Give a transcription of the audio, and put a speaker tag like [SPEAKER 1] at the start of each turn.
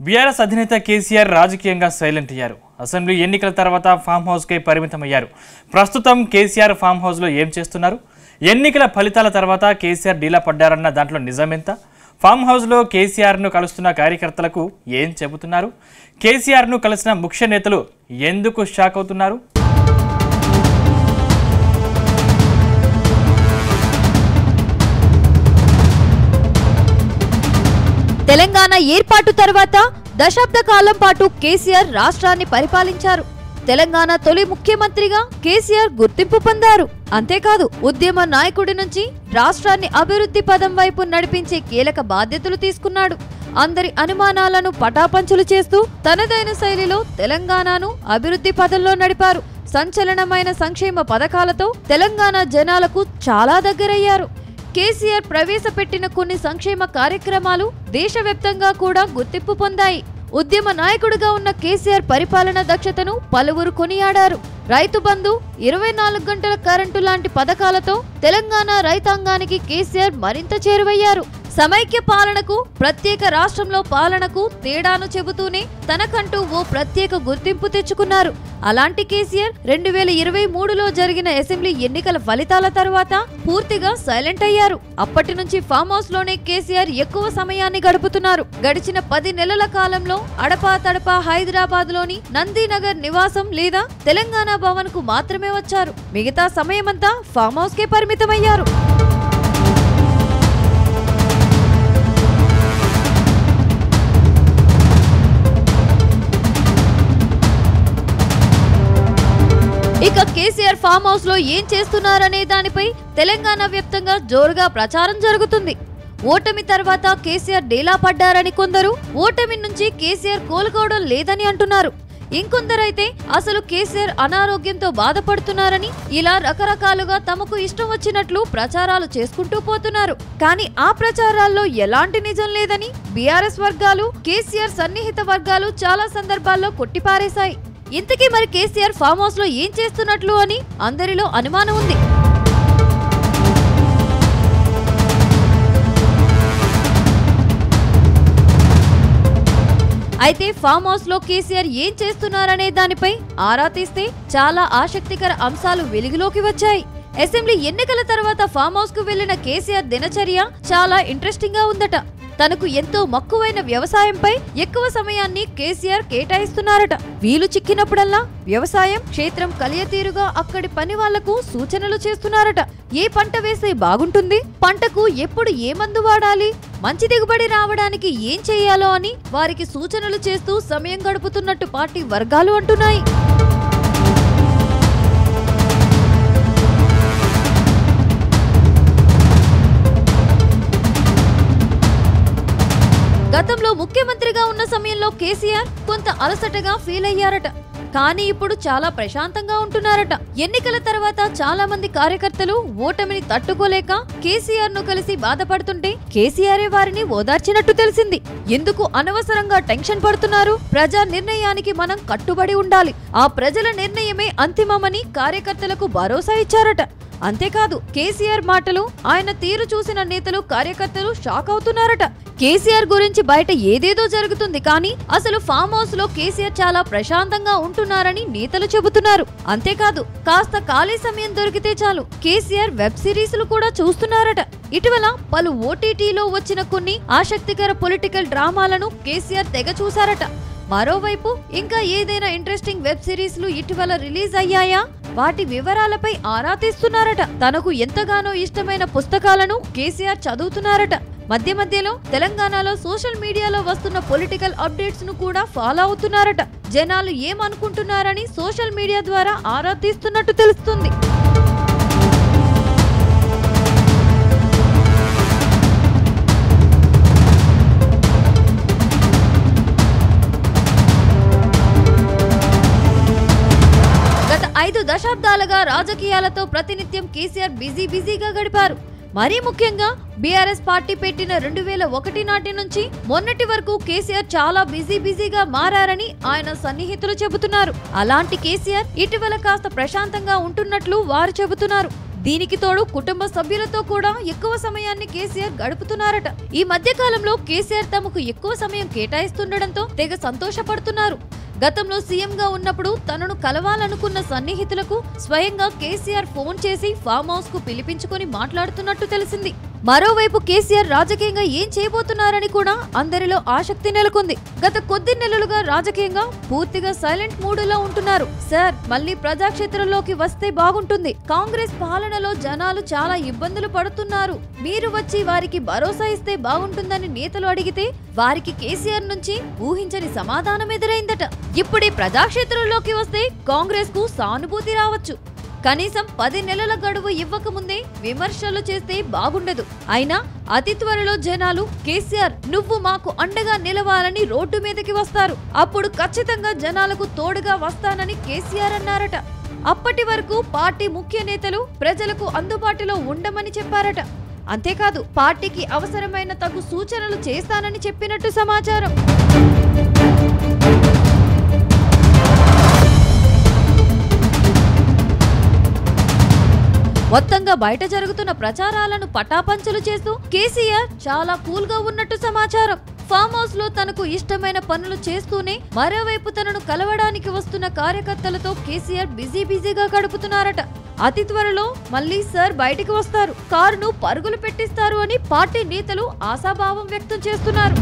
[SPEAKER 1] BRS అధినేత కేసీఆర్ రాజకీయంగా silent అయ్యారు. అసెంబ్లీ ఎన్నికల తర్వాత ఫామ్ హౌస్కే పరిమితమయ్యారు. ప్రస్తుతం కేసీఆర్ ఫామ్ హౌస్లో ఏం చేస్తున్నారు? ఎన్నికల ఫలితాల తర్వాత కేసీఆర్ డీలా పడ్డారన్న దాంట్లో నిజమెంత? ఫామ్ హౌస్లో కేసీఆర్ను కలుస్తున్న కార్యకర్తలకు ఏం చెబుతున్నారు? కేసీఆర్ను కలిసిన ముఖ్య నేతలు ఎందుకు షాక్ అవుతున్నారు?
[SPEAKER 2] తెలంగాణ ఏర్పాటు తర్వాత దశాబ్ద కాలం పాటు కేసీఆర్ రాష్ట్రాన్ని పరిపాలించారు. తెలంగాణ తొలి ముఖ్యమంత్రిగా కేసీఆర్ గుర్తింపు పొందారు. అంతేకాదు ఉద్యమ నాయకుడి నుంచి రాష్ట్రాన్ని అభివృద్ధి పదం వైపు నడిపించే కీలక బాధ్యతలు తీసుకున్నాడు. అందరి అనుమానాలను పటాపంచలు చేస్తూ తనదైన శైలిలో తెలంగాణను అభివృద్ధి పదంలో నడిపారు. సంచలనమైన సంక్షేమ పథకాలతో తెలంగాణ జనాలకు చాలా దగ్గరయ్యారు. కేసీఆర్ ప్రవేశపెట్టిన కొన్ని సంక్షేమ కార్యక్రమాలు దేశవ్యాప్తంగా కూడా గుర్తింపు పొందాయి. ఉద్యమ నాయకుడిగా ఉన్న కేసీఆర్ పరిపాలన దక్షతను పలువురు కొనియాడారు. రైతు బంధు, 24 గంటల కరెంటు లాంటి పథకాలతో తెలంగాణ రైతాంగానికి కేసీఆర్ మరింత చేరువయ్యారు. సమైక్య పాలనకు, ప్రత్యేక రాష్ట్రంలో పాలనకు తేడాను చెబుతూనే తనకంటూ ఓ ప్రత్యేక గుర్తింపు తెచ్చుకున్నారు. అలాంటి కేసీఆర్ 2023లో జరిగిన అసెంబ్లీ ఎన్నికల ఫలితాల తర్వాత పూర్తిగా సైలెంట్ అయ్యారు. అప్పటి నుంచి ఫామ్ హౌస్ లోనే కేసీఆర్ ఎక్కువ సమయాన్ని గడుపుతున్నారు. గడిచిన 10 నెలల కాలంలో అడపాతడపా హైదరాబాద్ లోని నందీనగర్ నివాసం లేదా తెలంగాణ భవన్ కు మాత్రమే వచ్చారు. మిగతా సమయమంతా ఫామ్ హౌస్ కే పరిమితమయ్యారు. ఇక కేసీఆర్ ఫామ్ హౌస్ లో ఏం చేస్తున్నారనే దానిపై తెలంగాణ వ్యాప్తంగా జోరుగా ప్రచారం జరుగుతుంది. ఓటమి తర్వాత కేసీఆర్ డీలా పడ్డారని కొందరు, ఓటమి నుంచి కేసీఆర్ కోలుకోవడం లేదని అంటున్నారు. ఇంకొందరైతే అసలు కేసీఆర్ అనారోగ్యంతో బాధపడుతున్నారని, ఇలా రకరకాలుగా తమకు ఇష్టం వచ్చినట్లు ప్రచారాలు చేసుకుంటూ పోతున్నారు. కానీ ఆ ప్రచారాల్లో ఎలాంటి నిజం లేదని బీఆర్ఎస్ వర్గాలు, కేసీఆర్ సన్నిహిత వర్గాలు చాలా సందర్భాల్లో కొట్టిపారేశాయి. ఇంతకీ మరి కేసీఆర్ ఫామ్ హౌస్ లో ఏం చేస్తున్నట్లు అని అందరిలో అనుమానం ఉంది. అయితే ఫామ్ హౌస్ లో కేసీఆర్ ఏం చేస్తున్నారనే దానిపై ఆరా తీస్తే చాలా ఆసక్తికర అంశాలు వెలుగులోకి వచ్చాయి. అసెంబ్లీ ఎన్నికల తర్వాత ఫామ్ హౌస్ కు వెళ్లిన కేసీఆర్ దినచర్య చాలా ఇంట్రెస్టింగ్ గా ఉందట. తనకు ఎంతో మక్కువైన వ్యవసాయంపై ఎక్కువ సమయాన్ని కేసీఆర్ కేటాయిస్తున్నారట. వీలు చిక్కినప్పుడల్లా వ్యవసాయం క్షేత్రం కలియతీరుగా అక్కడి పని వాళ్లకు సూచనలు చేస్తున్నారట. ఏ పంట వేస్తే బాగుంటుంది, పంటకు ఎప్పుడు ఏ మందు వాడాలి, మంచి దిగుబడి రావడానికి ఏం చేయాలో అని వారికి సూచనలు చేస్తూ సమయం గడుపుతున్నట్టు పార్టీ వర్గాలు అంటున్నాయి. గతంలో ముఖ్యమంత్రిగా ఉన్న సమయంలో కేసీఆర్ కొంత అలసటగా ఫీల్ అయ్యారట. కానీ ఇప్పుడు చాలా ప్రశాంతంగా ఉంటున్నారట. ఎన్నికల తర్వాత చాలా మంది కార్యకర్తలు ఓటమిని తట్టుకోలేక కేసీఆర్ ను కలిసి బాధపడుతుంటే కేసీఆర్ వారిని ఓదార్చినట్టు తెలిసింది. ఎందుకు అనవసరంగా టెన్షన్ పడుతున్నారు? ప్రజా నిర్ణయానికి మనం కట్టుబడి ఉండాలి. ఆ ప్రజల నిర్ణయమే అంతిమమని కార్యకర్తలకు భరోసా ఇచ్చారట. అంతేకాదు కేసీఆర్ మాటలు, ఆయన తీరు చూసిన నేతలు, కార్యకర్తలు షాక్ అవుతున్నారట. కేసీఆర్ గురించి బయట ఏదేదో జరుగుతుంది, కానీ అసలు ఫామ్ హౌస్ లో కేసీఆర్ చాలా ప్రశాంతంగా ఉంటున్నారని నేతలు చెబుతున్నారు. అంతేకాదు కాస్త ఖాళీ సమయం దొరికితే చాలు కేసీఆర్ వెబ్ సిరీస్లు కూడా చూస్తున్నారట. ఇటీవల పలు ఓటీటీలో వచ్చిన కొన్ని ఆసక్తికర పొలిటికల్ డ్రామాలను కేసీఆర్ తెగ చూశారట. మరోవైపు ఇంకా ఏదైనా ఇంట్రెస్టింగ్ వెబ్ సిరీస్లు ఇటీవల రిలీజ్ అయ్యాయా, వాటి వివరాలపై ఆరా తీస్తున్నారట. తనకు ఎంతగానో ఇష్టమైన పుస్తకాలను కేసీఆర్ చదువుతున్నారట. మధ్య మధ్యలో తెలంగాణలో సోషల్ మీడియాలో వస్తున్న పొలిటికల్ అప్డేట్స్ ను కూడా ఫాలో అవుతున్నారట. జనాలు ఏమనుకుంటున్నారని సోషల్ మీడియా ద్వారా ఆరా తీస్తున్నట్టు తెలుస్తుంది. గత 5 దశాబ్దాలుగా రాజకీయాలతో ప్రతినిత్యం కేసీఆర్ బిజీగా గడిపారు. మరీ ముఖ్యంగా బీఆర్ఎస్ పార్టీ పెట్టిన 2001 నాటి నుంచి మొన్నటి వరకు కేసీఆర్ చాలా బిజీగా మారారని ఆయన సన్నిహితులు చెబుతున్నారు. అలాంటి కేసీఆర్ ఇటీవల కాస్త ప్రశాంతంగా ఉంటున్నట్లు వారు చెబుతున్నారు. దీనికి తోడు కుటుంబ సభ్యులతో కూడా ఎక్కువ సమయాన్ని కేసీఆర్ గడుపుతున్నారట. ఈ మధ్య కాలంలో కేసీఆర్ తమకు ఎక్కువ సమయం కేటాయిస్తుండటంతో తెగ సంతోషపడుతున్నారు. గతంలో సీఎంగా ఉన్నప్పుడు తనను కలవాలనుకున్న సన్నిహితులకు స్వయంగా కేసీఆర్ ఫోన్ చేసి ఫామ్ హౌస్ కు పిలిపించుకొని మాట్లాడుతున్నట్టు తెలిసింది. మరోవైపు కేసీఆర్ రాజకీయంగా ఏం చేయబోతున్నారని కూడా అందరిలో ఆసక్తి నెలకొంది. గత కొద్ది నెలలుగా రాజకీయంగా పూర్తిగా సైలెంట్ మూడులో ఉంటున్నారు. సార్ మళ్ళీ ప్రజాక్షేత్రంలోకి వస్తే బాగుంటుంది. కాంగ్రెస్ పాలనలో జనాలు చాలా ఇబ్బందులు పడుతున్నారు. మీరు వచ్చి వారికి భరోసా ఇస్తే బాగుంటుందని నేతలు అడిగితే వారికి కేసీఆర్ నుంచి ఊహించని సమాధానం ఎదురైందట. ఇప్పుడే ప్రజాక్షేత్రంలోకి వస్తే కాంగ్రెస్ కు సానుభూతి రావచ్చు. కనీసం 10 నెలల గడువు ఇవ్వకముందే విమర్శలు చేస్తే బాగుండదు. అయినా అతి త్వరలో జనాలు కేసీఆర్ నువ్వు మాకు అండగా నిలవాలని రోడ్డు మీదకి వస్తారు. అప్పుడు ఖచ్చితంగా జనాలకు తోడుగా వస్తానని కేసీఆర్ అన్నారట. అప్పటి వరకు పార్టీ ముఖ్య నేతలు ప్రజలకు అందుబాటులో ఉండమని చెప్పారట. అంతేకాదు పార్టీకి అవసరమైన తగు సూచనలు చేస్తానని చెప్పినట్టు సమాచారం. మొత్తంగా బయట జరుగుతున్న ప్రచారాలను పటాపంచలు చేస్తూ కేసీఆర్ చాలా కూల్ గా ఉన్నట్టు సమాచారం. ఫామ్ హౌస్ లో తనకు ఇష్టమైన పనులు చేస్తూనే మరోవైపు తనను కలవడానికి వస్తున్న కార్యకర్తలతో కేసీఆర్ బిజీగా గడుపుతున్నారట. అతి త్వరలో మళ్లీ సార్ బయటికి వస్తారు, కారును పరుగులు పెట్టిస్తారు అని పార్టీ నేతలు ఆశాభావం వ్యక్తం చేస్తున్నారు.